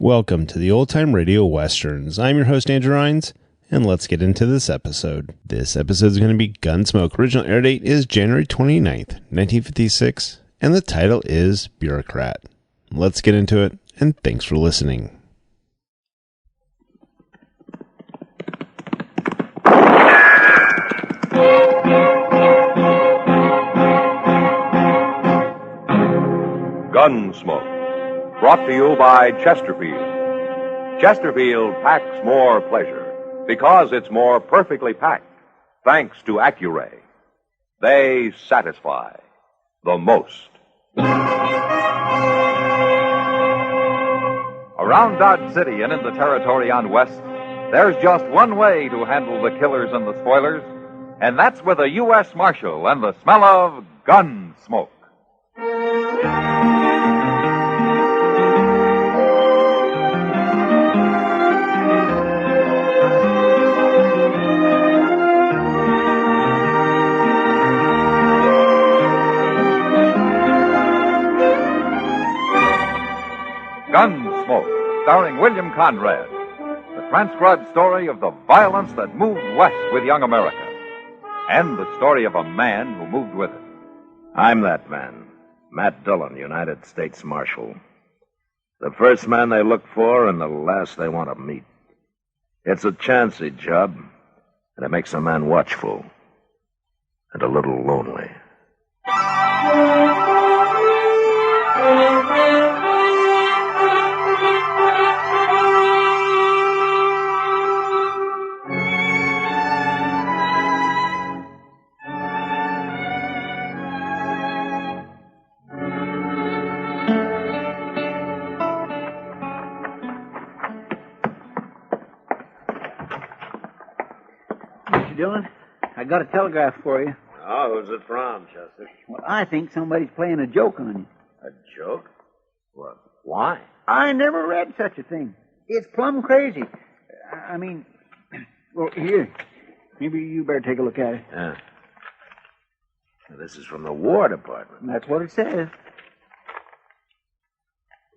Welcome to the Old Time Radio Westerns. I'm your host, Andrew Rhines, and let's get into this episode. This episode is going to be Gunsmoke. Original air date is January 29th, 1956, and the title is Bureaucrat. Let's get into it, and thanks for listening. Gunsmoke, brought to you by Chesterfield. Chesterfield packs more pleasure because it's more perfectly packed, thanks to Accuray. They satisfy the most. Around Dodge City and in the territory on West, there's just one way to handle the killers and the spoilers, and that's with a U.S. Marshal and the smell of gun smoke. Gunsmoke, starring William Conrad. The transcribed story of the violence that moved west with young America. And the story of a man who moved with it. I'm that man, Matt Dillon, United States Marshal. The first man they look for and the last they want to meet. It's a chancy job, and it makes a man watchful and a little lonely. Dillon, I got a telegraph for you. Oh, who's it from, Chester? Well, I think somebody's playing a joke on you. A joke? What? Why? I never read such a thing. It's plumb crazy. I mean, well, here. Maybe you better take a look at it. Yeah. This is from the War Department. That's what it says.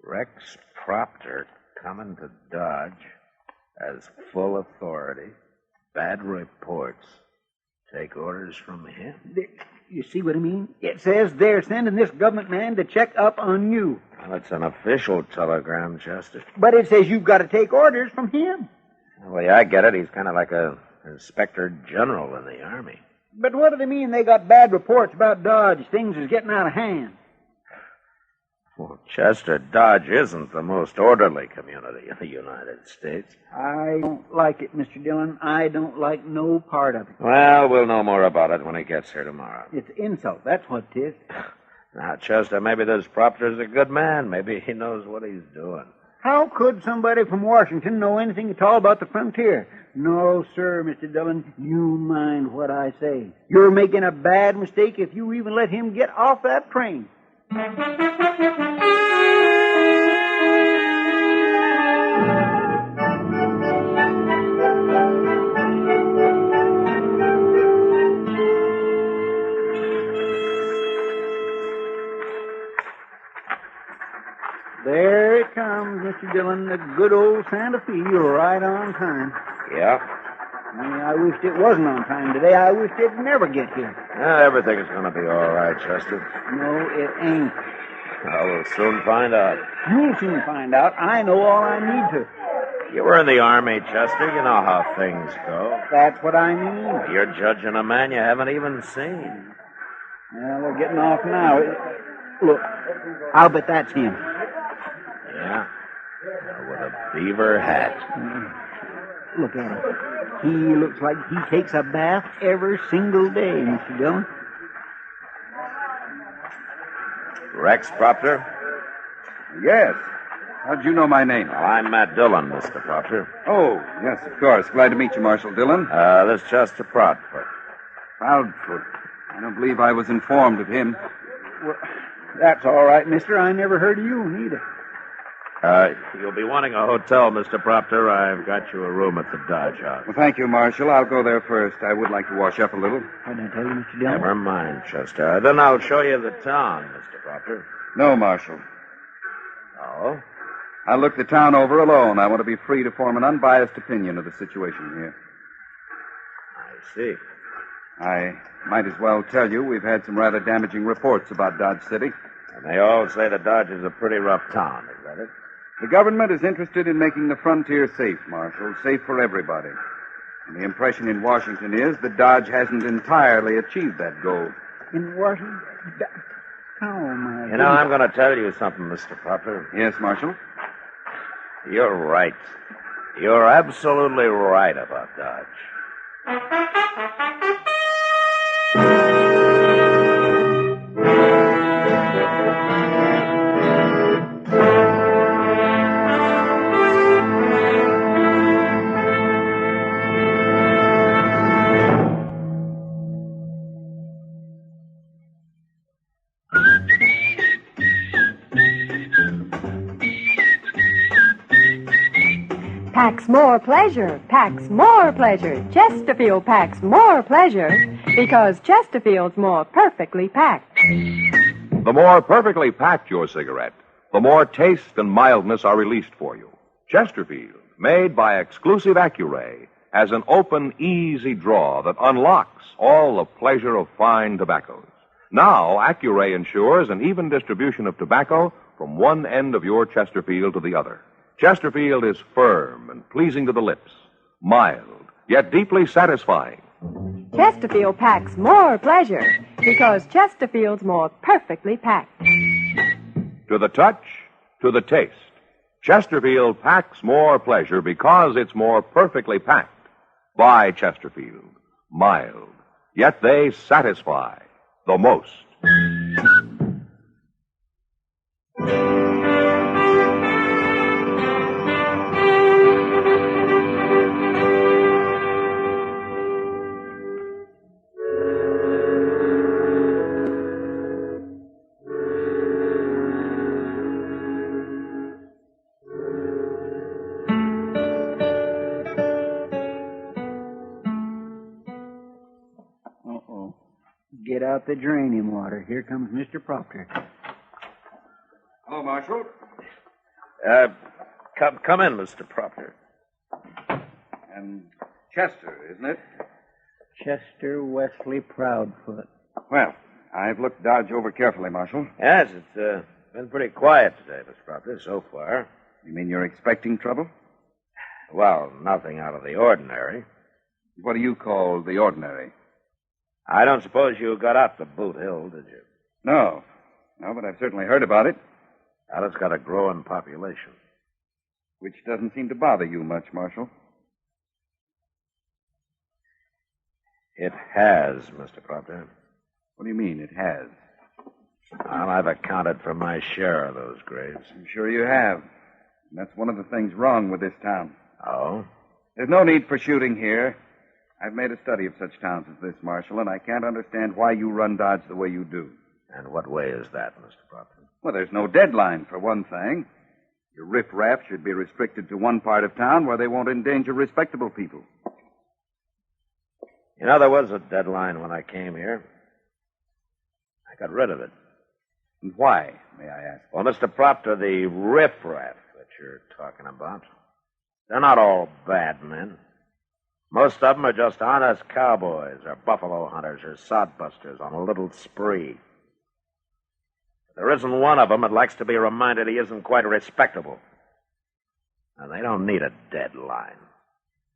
Rex Proctor coming to Dodge has full authority. Bad reports. Take orders from him. You see what I mean? It says they're sending this government man to check up on you. Well, it's an official telegram, Chester. But it says you've got to take orders from him. The way I get it, he's kind of like a inspector general in the Army. But what do they mean they got bad reports about Dodge? Things is getting out of hand. Well, Chester, Dodge isn't the most orderly community in the United States. I don't like it, Mr. Dillon. I don't like no part of it. Well, we'll know more about it when he gets here tomorrow. It's insult. That's what it is. Now, Chester, maybe this Proctor's a good man. Maybe he knows what he's doing. How could somebody from Washington know anything at all about the frontier? No, sir, Mr. Dillon. You mind what I say. You're making a bad mistake if you even let him get off that train. There it comes, Mr. Dillon, the good old Santa Fe, right on time. Yeah? I wished it wasn't on time today. I wished it'd never get here. Everything's going to be all right, Chester. No, it ain't. We'll soon find out. You'll soon find out. I know all I need to. You were in the Army, Chester. You know how things go. That's what I mean. You're judging a man you haven't even seen. Well, they're getting off now. Look, I'll bet that's him. Yeah? With a beaver hat. Look at him. He looks like he takes a bath every single day, Mr. Dillon. Rex Proctor? Yes. How'd you know my name? Well, I'm Matt Dillon, Mr. Proctor. Oh, yes, of course. Glad to meet you, Marshal Dillon. This is Chester Proudfoot. Proudfoot. I don't believe I was informed of him. Well, that's all right, mister. I never heard of you neither. You'll be wanting a hotel, Mr. Proctor. I've got you a room at the Dodge House. Well, thank you, Marshal. I'll go there first. I would like to wash up a little. What did I tell you, Mr. Dillon? Never mind, Chester. Then I'll show you the town, Mr. Proctor. No, Marshal. Oh? I'll look the town over alone. I want to be free to form an unbiased opinion of the situation here. I see. I might as well tell you we've had some rather damaging reports about Dodge City. And they all say that Dodge is a pretty rough town, is that it? The government is interested in making the frontier safe, Marshal, safe for everybody. And the impression in Washington is that Dodge hasn't entirely achieved that goal. In Washington? Oh, my You know, I'm going to tell you something, Mr. Proctor. Yes, Marshal? You're right. You're absolutely right about Dodge. Packs more pleasure, packs more pleasure. Chesterfield packs more pleasure because Chesterfield's more perfectly packed. The more perfectly packed your cigarette, the more taste and mildness are released for you. Chesterfield, made by exclusive Accuray, has an open, easy draw that unlocks all the pleasure of fine tobaccos. Now, Accuray ensures an even distribution of tobacco from one end of your Chesterfield to the other. Chesterfield is firm and pleasing to the lips, mild, yet deeply satisfying. Chesterfield packs more pleasure because Chesterfield's more perfectly packed. To the touch, to the taste, Chesterfield packs more pleasure because it's more perfectly packed. By Chesterfield, mild, yet they satisfy the most. Get out the draining water. Here comes Mr. Proctor. Hello, Marshal. Come in, Mr. Proctor. And Chester, isn't it? Chester Wesley Proudfoot. Well, I've looked Dodge over carefully, Marshal. Yes, it's been pretty quiet today, Mr. Proctor, so far. You mean you're expecting trouble? Well, nothing out of the ordinary. What do you call the ordinary? I don't suppose you got out to Boot Hill, did you? No. No, but I've certainly heard about it. Well, it's got a growing population. Which doesn't seem to bother you much, Marshal. It has, Mr. Proctor. What do you mean, it has? Well, I've accounted for my share of those graves. I'm sure you have. And that's one of the things wrong with this town. Oh? There's no need for shooting here. I've made a study of such towns as this, Marshal, and I can't understand why you run Dodge the way you do. And what way is that, Mr. Proctor? Well, there's no deadline, for one thing. Your riffraff should be restricted to one part of town where they won't endanger respectable people. You know, there was a deadline when I came here. I got rid of it. And why, may I ask? Well, Mr. Proctor, the riffraff that you're talking about, they're not all bad men. Most of them are just honest cowboys or buffalo hunters or sodbusters on a little spree. There isn't one of them that likes to be reminded he isn't quite respectable. And they don't need a deadline.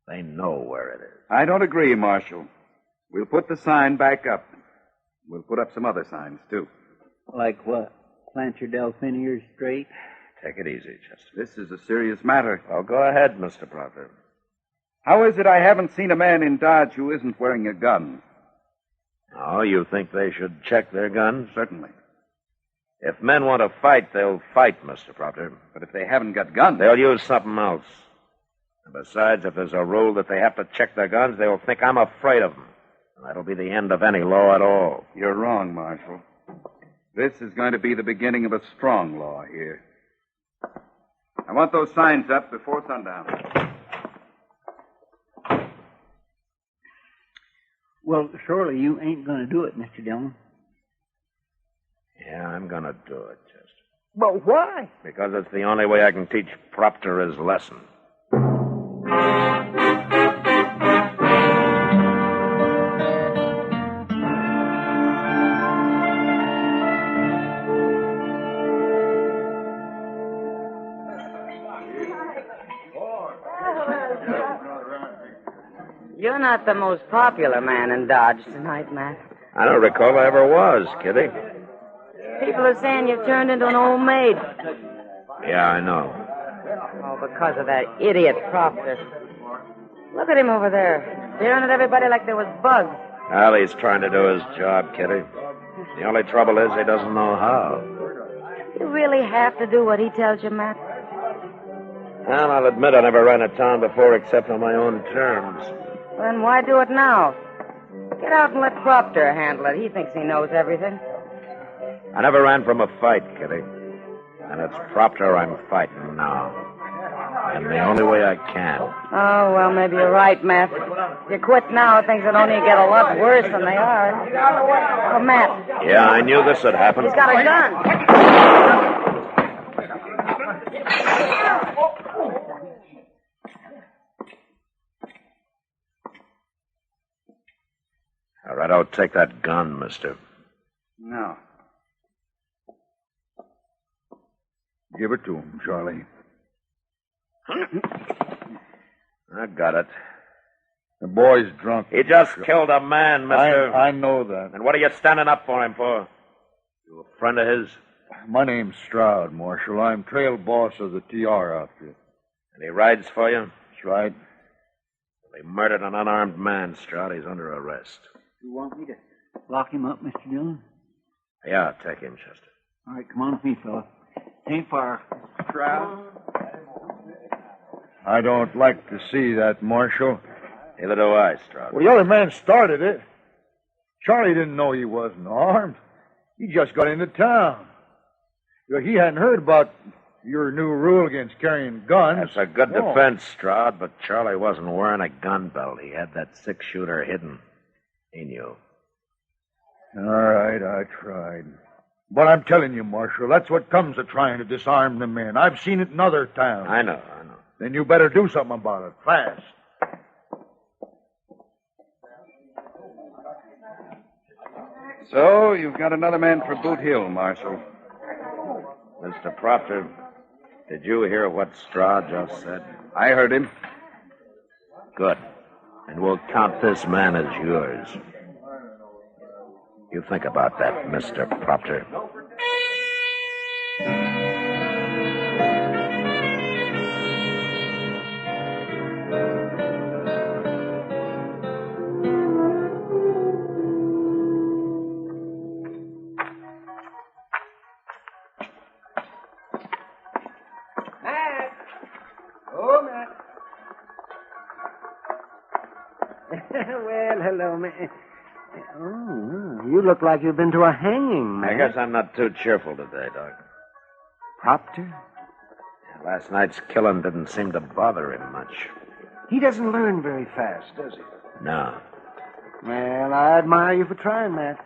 They know where it is. I don't agree, Marshal. We'll put the sign back up. We'll put up some other signs, too. Like what? Plant your Delphiniers straight? Take it easy, Chester. This is a serious matter. Well, go ahead, Mr. Proctor. How is it I haven't seen a man in Dodge who isn't wearing a gun? Oh, you think they should check their guns? Certainly. If men want to fight, they'll fight, Mr. Proctor. But if they haven't got guns... They'll use something else. And besides, if there's a rule that they have to check their guns, they'll think I'm afraid of them. And that'll be the end of any law at all. You're wrong, Marshal. This is going to be the beginning of a strong law here. I want those signs up before sundown. Well, surely you ain't going to do it, Mr. Dillon. Yeah, I'm going to do it, Chester. But why? Because it's the only way I can teach Proctor his lesson. You're not the most popular man in Dodge tonight, Matt. I don't recall I ever was, Kitty. People are saying you've turned into an old maid. Yeah, I know. Oh, because of that idiot Proctor. Look at him over there, staring at everybody like there was bugs. Well, he's trying to do his job, Kitty. The only trouble is he doesn't know how. You really have to do what he tells you, Matt. Well, I'll admit I never ran a town before except on my own terms. Then why do it now? Get out and let Proctor handle it. He thinks he knows everything. I never ran from a fight, Kitty. And it's Proctor I'm fighting now. And the only way I can. Oh, well, maybe you're right, Matt. If you quit now, things will only get a lot worse than they are. Oh, Matt. Yeah, I knew this would happen. He's got a gun. All right, I'll take that gun, mister. No. Give it to him, Charlie. I got it. The boy's drunk. He just killed a man, mister. I know that. And what are you standing up for him for? You a friend of his? My name's Stroud, Marshal. I'm trail boss of the TR outfit. And he rides for you? That's right. They murdered an unarmed man, Stroud. He's under arrest. You want me to lock him up, Mr. Dillon? Yeah, take him, Chester. All right, come on with me, fella. Ain't far. Stroud. I don't like to see that, Marshal. Neither do I, Stroud. Well, the other man started it. Charlie didn't know he wasn't armed. He just got into town. He hadn't heard about your new rule against carrying guns. That's a good defense, Stroud, but Charlie wasn't wearing a gun belt. He had that six-shooter hidden. He knew. All right, I tried. But I'm telling you, Marshal, that's what comes of trying to disarm the men. I've seen it in other towns. I know. Then you better do something about it, fast. So, you've got another man for Boot Hill, Marshal. Mr. Proctor, did you hear what Stroud just said? I heard him. Good. And we'll count this man as yours. You think about that, Mr. Proctor. Matt! Oh, Matt. Well, hello, Matt. Oh, you look like you've been to a hanging, Matt. I guess I'm not too cheerful today, Doc. Proctor? Last night's killing didn't seem to bother him much. He doesn't learn very fast, does he? No. Well, I admire you for trying, Matt.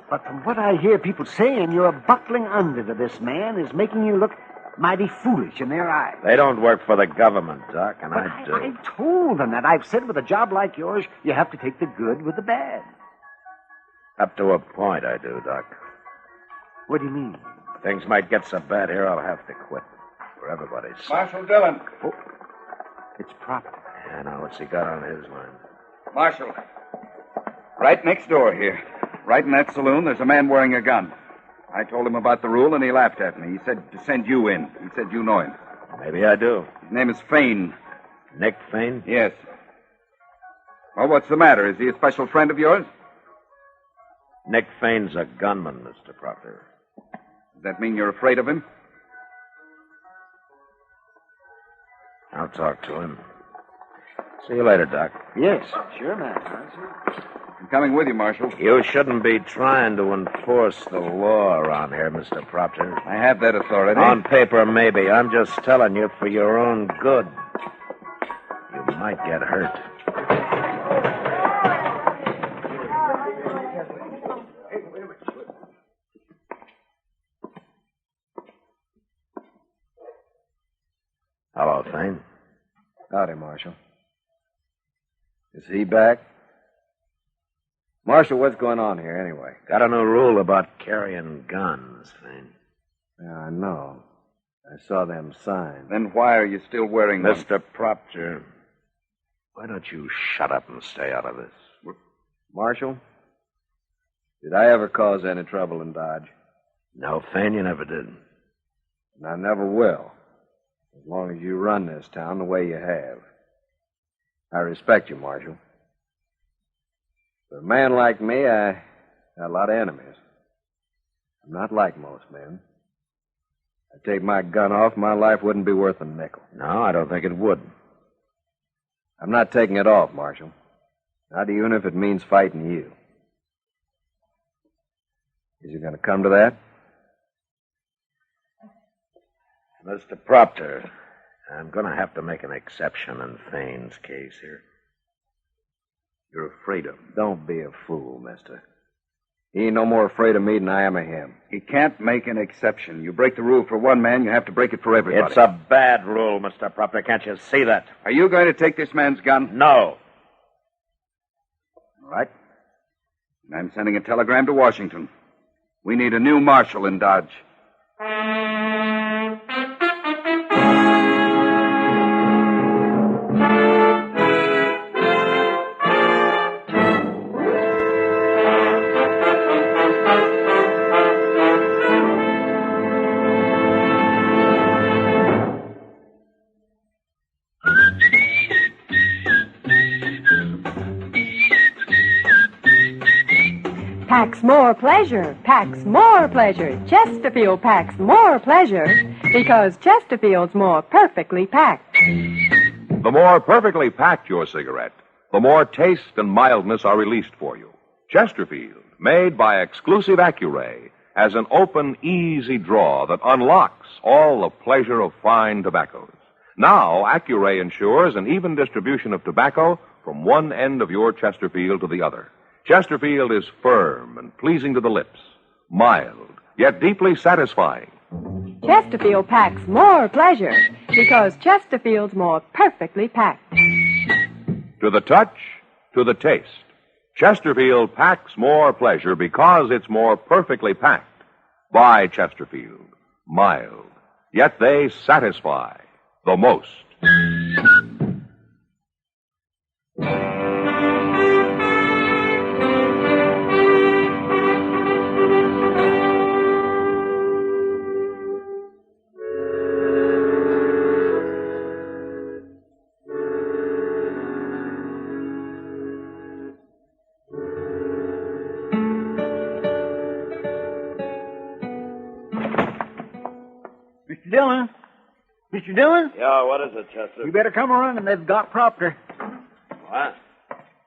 But from what I hear people saying, your buckling under to this man is making you look mighty foolish in their eyes. They don't work for the government, Doc, and But I do. I've told them that. I've said with a job like yours, you have to take the good with the bad. Up to a point, I do, Doc. What do you mean? Things might get so bad here, I'll have to quit. For everybody's sake. Marshal Dillon. Oh, it's Proctor. Yeah, now what's he got on his mind? Marshal. Right next door here. Right in that saloon, there's a man wearing a gun. I told him about the rule, and he laughed at me. He said to send you in. He said you know him. Maybe I do. His name is Fane. Nick Fane? Yes. Well, what's the matter? Is he a special friend of yours? Nick Fane's a gunman, Mr. Proctor. Does that mean you're afraid of him? I'll talk to him. See you later, Doc. Yes, sure, Matt. I'm coming with you, Marshal. You shouldn't be trying to enforce the law around here, Mr. Proctor. I have that authority. On paper, maybe. I'm just telling you for your own good. You might get hurt. him, Marshal. Is he back? Marshal, what's going on here anyway? Got a new rule about carrying guns, Fane. Yeah, I know. I saw them signs. Then why are you still wearing them? Mr. Proctor, why don't you shut up and stay out of this? Marshal, did I ever cause any trouble in Dodge? No, Fane, you never did. And I never will. As long as you run this town the way you have. I respect you, Marshal. For a man like me, I got a lot of enemies. I'm not like most men. I'd take my gun off, my life wouldn't be worth a nickel. No, I don't think it would. I'm not taking it off, Marshal. Not even if it means fighting you. Is it going to come to that? Mr. Proctor, I'm going to have to make an exception in Fane's case here. You're afraid of him. Don't be a fool, mister. He ain't no more afraid of me than I am of him. He can't make an exception. You break the rule for one man, you have to break it for everybody. It's a bad rule, Mr. Proctor. Can't you see that? Are you going to take this man's gun? No. All right. I'm sending a telegram to Washington. We need a new marshal in Dodge. Packs more pleasure, packs more pleasure. Chesterfield packs more pleasure because Chesterfield's more perfectly packed. The more perfectly packed your cigarette, the more taste and mildness are released for you. Chesterfield, made by exclusive Accuray, has an open, easy draw that unlocks all the pleasure of fine tobaccos. Now, Accuray ensures an even distribution of tobacco from one end of your Chesterfield to the other. Chesterfield is firm and pleasing to the lips, mild, yet deeply satisfying. Chesterfield packs more pleasure because Chesterfield's more perfectly packed. To the touch, to the taste, Chesterfield packs more pleasure because it's more perfectly packed. By Chesterfield, mild, yet they satisfy the most. Mr. Dillon? Mr. Dillon? Yeah, what is it, Chester? You better come around, and they've got Proctor. What?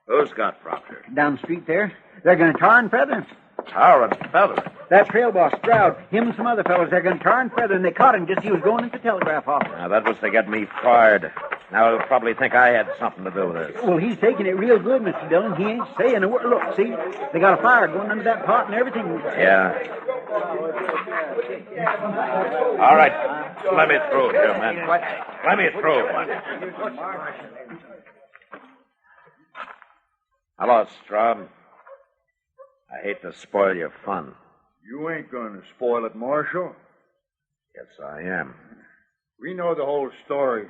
Who's got Proctor? Down the street there. They're going to tar and feather him. Tar and feather. That trail boss, Stroud, him and some other fellows, they're going to tar and feather, and they caught him just as he was going into the telegraph office. Now, that was to get me fired. Now, he'll probably think I had something to do with this. Well, he's taking it real good, Mr. Dillon. He ain't saying a word. Look, see? They got a fire going under that pot and everything. Yeah. All right. Let me through here, man. Let me through, man. Hello, Stroud. I hate to spoil your fun. You ain't going to spoil it, Marshal. Yes, I am. We know the whole story.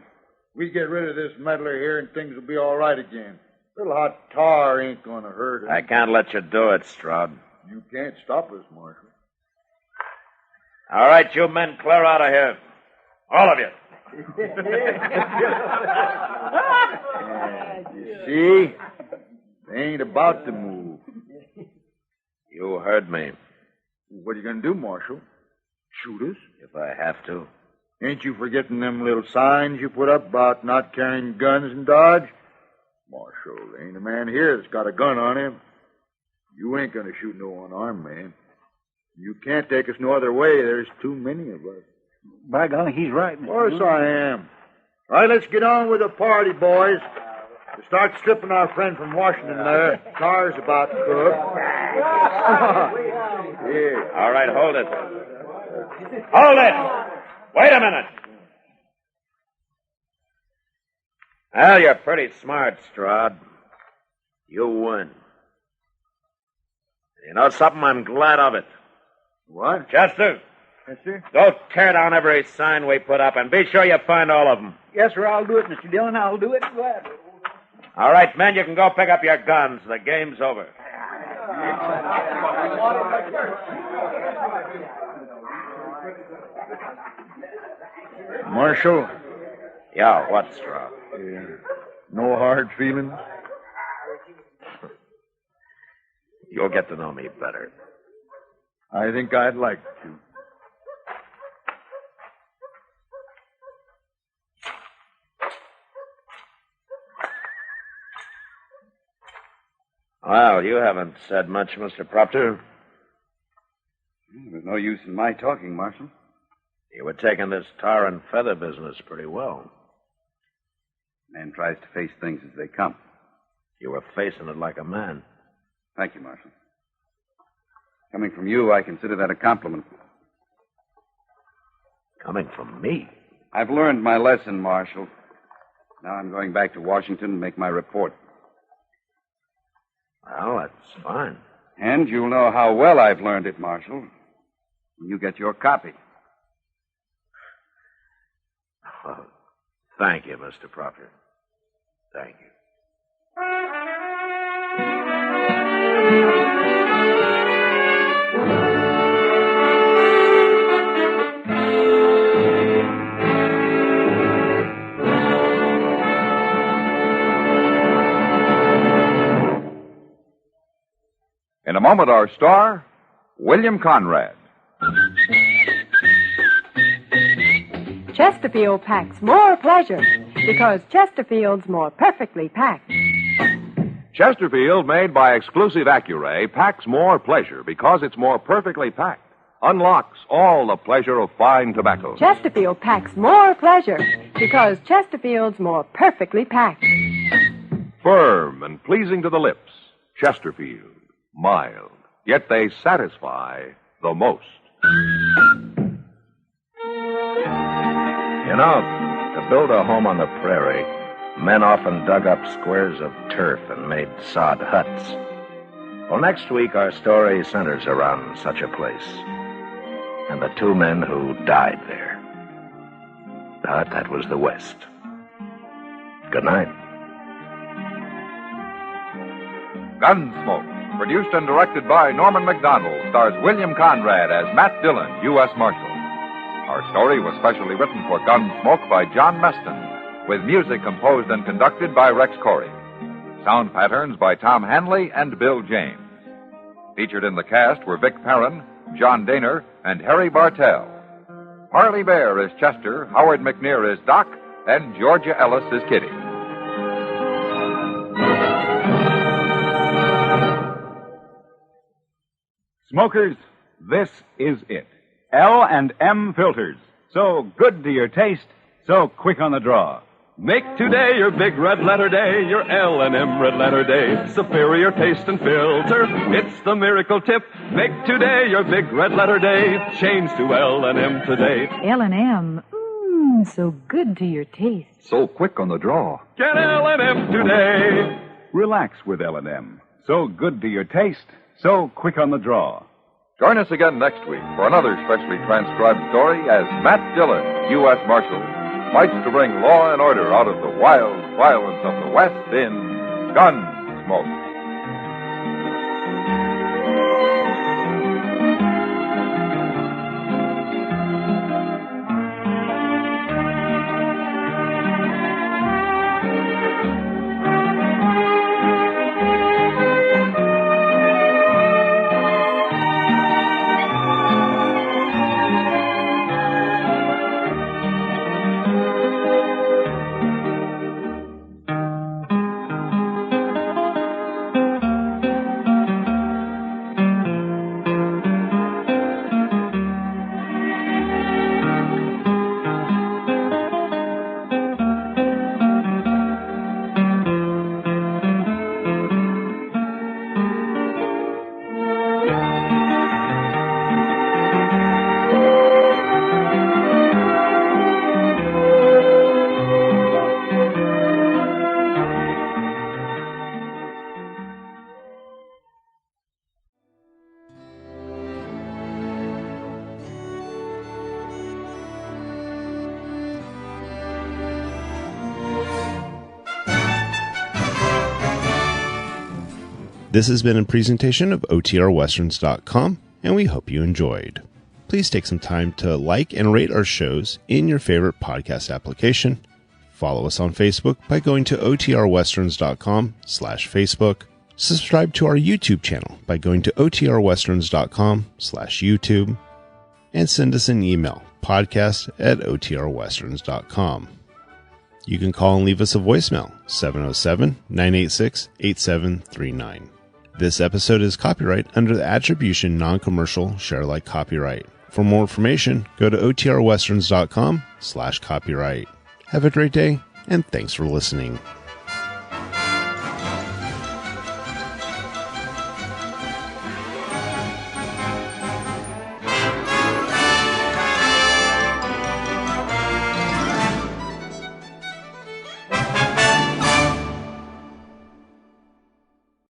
We get rid of this meddler here and things will be all right again. Little hot tar ain't going to hurt him. I can't let you do it, Stroud. You can't stop us, Marshal. All right, you men, clear out of here. All of you. You see? They ain't about to move. You heard me. What are you going to do, Marshal? Shoot us? If I have to. Ain't you forgetting them little signs you put up about not carrying guns in Dodge? Marshal, there ain't a man here that's got a gun on him. You ain't going to shoot no unarmed man. You can't take us no other way. There's too many of us. By golly, he's right, Mr. Of course Dillon. I am. All right, let's get on with the party, boys. To start stripping our friend from Washington there. Car's about cooked. Here. All right, hold it. Hold it! Wait a minute. Well, you're pretty smart, Strahd. You win. You know something? I'm glad of it. What? Chester, Yes, sir. go tear down every sign we put up, and be sure you find all of them. Yes, sir, I'll do it, Mr. Dillon. I'll do it gladly. All right, men, you can go pick up your guns. The game's over. Marshal, Yeah, what, Strahd? no hard feelings? You'll get to know me better. I think I'd like to. Well, you haven't said much, Mr. Proctor. There's no use in my talking, Marshal. You were taking this tar and feather business pretty well. Man tries to face things as they come. You were facing it like a man. Thank you, Marshal. Coming from you, I consider that a compliment. Coming from me? I've learned my lesson, Marshal. Now I'm going back to Washington and make my report. Well, that's fine. And you'll know how well I've learned it, Marshal, when you get your copy. Well, thank you, Mr. Proctor. Thank you. In a moment, our star, William Conrad. Chesterfield packs more pleasure because Chesterfield's more perfectly packed. Chesterfield, made by exclusive Accuray, packs more pleasure because it's more perfectly packed. Unlocks all the pleasure of fine tobacco. Chesterfield packs more pleasure because Chesterfield's more perfectly packed. Firm and pleasing to the lips. Chesterfield. Mild. Yet they satisfy the most. You know, to build a home on the prairie, men often dug up squares of turf and made sod huts. Well, next week our story centers around such a place. And the two men who died there. But that was the West. Good night. Gunsmoke, produced and directed by Norman McDonald, stars William Conrad as Matt Dillon, U.S. Marshal. Our story was specially written for Gunsmoke by John Meston, with music composed and conducted by Rex Corey. Sound patterns by Tom Hanley and Bill James. Featured in the cast were Vic Perrin, John Daner, and Harry Bartell. Harley Bear is Chester, Howard McNear is Doc, and Georgia Ellis is Kitty. Smokers, this is it. L&M filters. So good to your taste, so quick on the draw. Make today your big red letter day, your L&M red letter day. Superior taste and filter, it's the miracle tip. Make today your big red letter day. Change to L&M today. L&M, so good to your taste. So quick on the draw. Get L&M today. Relax with L&M. So good to your taste, so quick on the draw. Join us again next week for another specially transcribed story as Matt Dillon, U.S. Marshal, fights to bring law and order out of the wild violence of the West in Gunsmoke. This has been a presentation of OTRWesterns.com, and we hope you enjoyed. Please take some time to like and rate our shows in your favorite podcast application. Follow us on Facebook by going to OTRWesterns.com/Facebook. Subscribe to our YouTube channel by going to OTRWesterns.com/YouTube. And send us an email, podcast@OTRWesterns.com. You can call and leave us a voicemail, 707-986-8739. This episode is copyright under the Attribution Non-Commercial Share Alike Copyright. For more information, go to OTRWesterns.com/copyright. Have a great day, and thanks for listening.